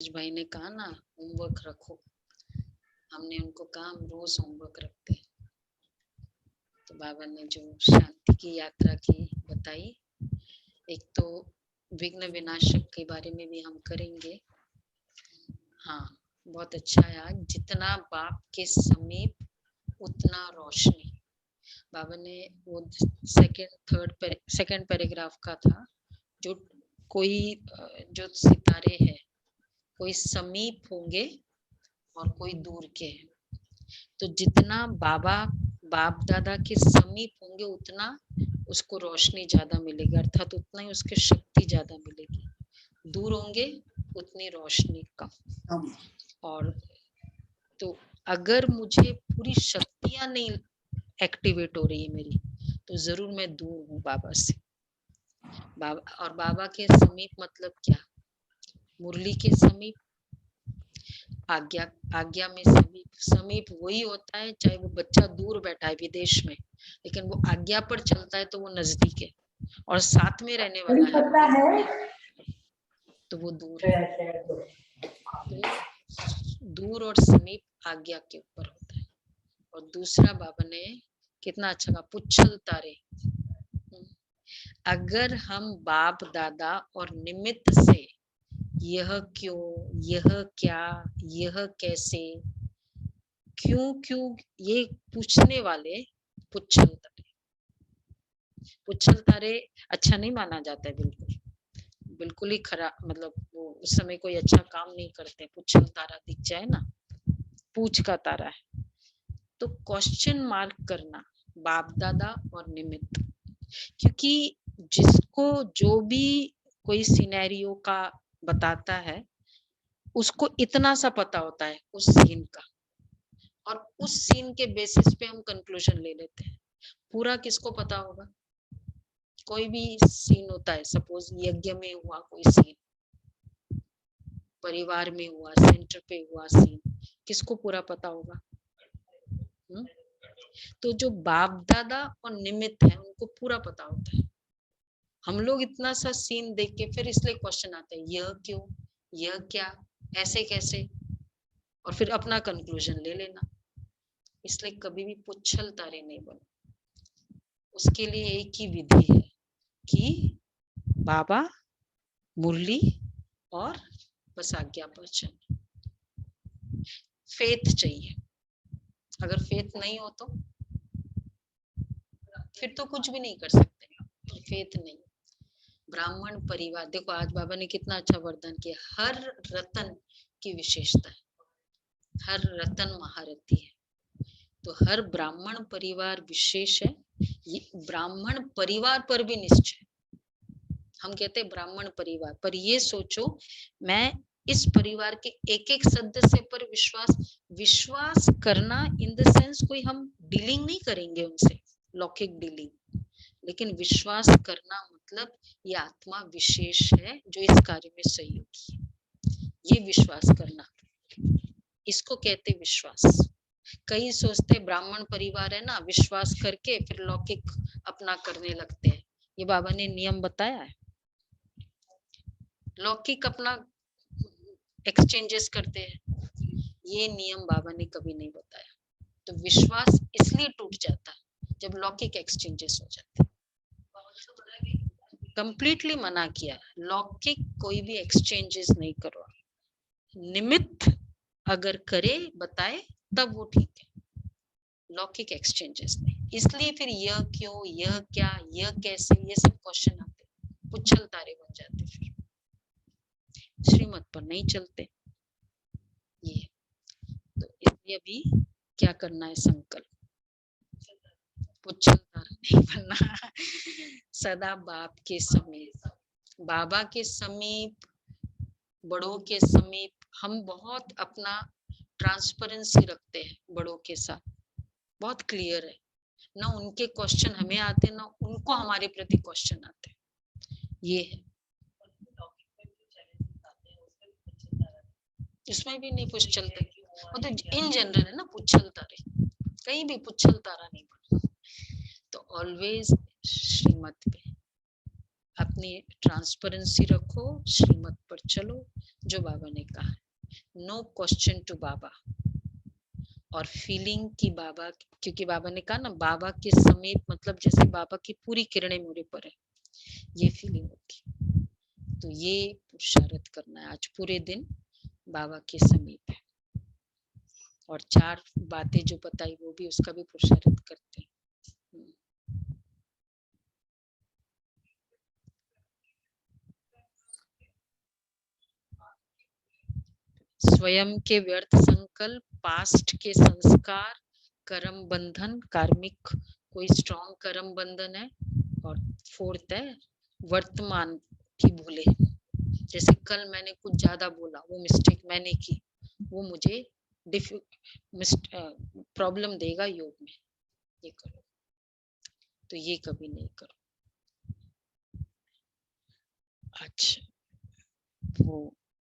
भाई ने कहा ना होमवर्क रखो, हमने उनको कहा हम रोज होमवर्क रखते हैं। तो बाबा ने जो शांति की यात्रा की बताई, एक तो विघ्न विनाशक के बारे में भी हम करेंगे। हाँ, बहुत अच्छा है। आज जितना बाप के समीप उतना रोशनी, बाबा ने वो सेकंड पैराग्राफ का था, जो कोई जो सितारे हैं कोई समीप होंगे और कोई दूर के हैं। तो जितना बाप दादा के समीप होंगे उतना उसको रोशनी ज्यादा मिलेगी, अर्थात उतना ही उसके शक्ति ज्यादा मिलेगी। दूर होंगे उतनी रोशनी कम। और तो अगर मुझे पूरी शक्तियां नहीं एक्टिवेट हो रही है मेरी, तो जरूर मैं दूर हूँ बाबा से। बाबा और बाबा के समीप मतलब क्या? मुरली के समीप, आज्ञा में समीप वही होता है, चाहे वो बच्चा दूर बैठा है विदेश में, लेकिन वो आज्ञा पर चलता है तो वो नजदीक है, और साथ में रहने वाला है तो वो दूर है। तो दूर और समीप आज्ञा के ऊपर होता है। और दूसरा बाबा ने कितना अच्छा कहा, पुच्छल तारे। अगर हम बाप दादा और निमित्त से यह क्यों, यह क्या, यह कैसे, क्यों ये पूछने वाले पुच्छल तारे अच्छा नहीं माना जाता है। बिल्कुल ही खराब, मतलब वो उस समय कोई अच्छा काम नहीं करते। पुच्छल तारा दिख जाए ना, पूछ का तारा है, तो क्वेश्चन मार्क करना बाप दादा और निमित्त। क्योंकि जिसको जो भी कोई सिनेरियो का बताता है उसको इतना सा पता होता है उस सीन का, और उस सीन के बेसिस पे हम कंक्लूजन ले लेते हैं। पूरा किसको पता होगा? कोई भी सीन होता है, सपोज यज्ञ में हुआ कोई सीन, परिवार में हुआ, सेंटर पे हुआ सीन, किसको पूरा पता होगा? तो जो बाप दादा और निमित्त है उनको पूरा पता होता है। हम लोग इतना सा सीन देख के फिर इसलिए क्वेश्चन आता है, यह क्यों, यह क्या, ऐसे कैसे, और फिर अपना कंक्लूजन ले लेना। इसलिए कभी भी पुच्छल तारे नहीं बनो। उसके लिए एक ही विधि है कि बाबा, मुरली और बस आज्ञा पर चल। फेथ चाहिए। अगर फेथ नहीं हो तो फिर तो कुछ भी नहीं कर सकते। फेथ नहीं, ब्राह्मण परिवार, देखो आज बाबा ने कितना अच्छा वरदान किया। हर रतन की विशेषता है, हर रतन महारथी है। तो हर ब्राह्मण परिवार विशेष है। ये ब्राह्मण परिवार पर भी निश्चय, हम कहते हैं ब्राह्मण परिवार, पर ये सोचो मैं इस परिवार के एक एक सदस्य पर विश्वास करना इन द सेंस कोई हम डीलिंग नहीं करेंगे उनसे, लौकिक डीलिंग, लेकिन विश्वास करना मतलब ये आत्मा विशेष है जो इस कार्य में सहयोगी है, ये विश्वास करना, इसको कहते विश्वास। कई सोचते ब्राह्मण परिवार है ना, विश्वास करके फिर लौकिक अपना करने लगते हैं। ये बाबा ने नियम बताया है। लौकिक अपना एक्सचेंजेस करते हैं, ये नियम बाबा ने कभी नहीं बताया। तो विश्वास इसलिए टूट जाता है जब लौकिक एक्सचेंजेस हो जाते हैं। कंप्लीटली मना किया, लौकिक कोई भी एक्सचेंजेस नहीं करो। निमित्त अगर करे बताए तब वो ठीक है, लौकिक एक्सचेंजेस नहीं। इसलिए फिर यह क्यों, यह क्या, यह कैसे, ये सब क्वेश्चन आते, पुच्छल तारे बन जाते, फिर श्रीमत पर नहीं चलते। ये तो इसलिए अभी क्या करना है, संकल्प, पुच्छल तारा नहीं बनना। सदा बाप के समीप, बाबा के समीप, बड़ों के समीप हम बहुत अपना ट्रांसपेरेंसी रखते हैं बड़ों के साथ, बहुत क्लियर है ना, उनके क्वेश्चन हमें आते ना उनको हमारे प्रति क्वेश्चन आते, ये है। इसमें भी नहीं पुछ चलते, वो तो इन जनरल है ना, पुच्छल तारे, कहीं भी पुच्छल तारा नहीं बनता। तो ऑलवेज श्रीमत पे अपनी ट्रांसपेरेंसी रखो, श्रीमत पर चलो, जो बाबा ने कहा, नो क्वेश्चन टू बाबा। और फीलिंग की बाबा, क्योंकि बाबा ने कहा ना बाबा के समीप, मतलब जैसे बाबा की पूरी किरणें मेरे पर है, ये फीलिंग होती। तो ये पुरुषार्थ करना है आज पूरे दिन बाबा के समीप है। और 4 बातें जो बताई वो भी उसका भी पुरुषार्थ करते हैं। स्वयं के व्यर्थ संकल्प, पास्ट के संस्कार, कर्म बंधन, कार्मिक कोई स्ट्रॉन्ग कर्म बंधन है। और 4th है वर्तमान की भूले, जैसे कल मैंने कुछ ज्यादा बोला, वो मिस्टेक मैंने की, वो मुझे प्रॉब्लम देगा योग में, ये करो, तो ये कभी नहीं करो। अच्छा, वो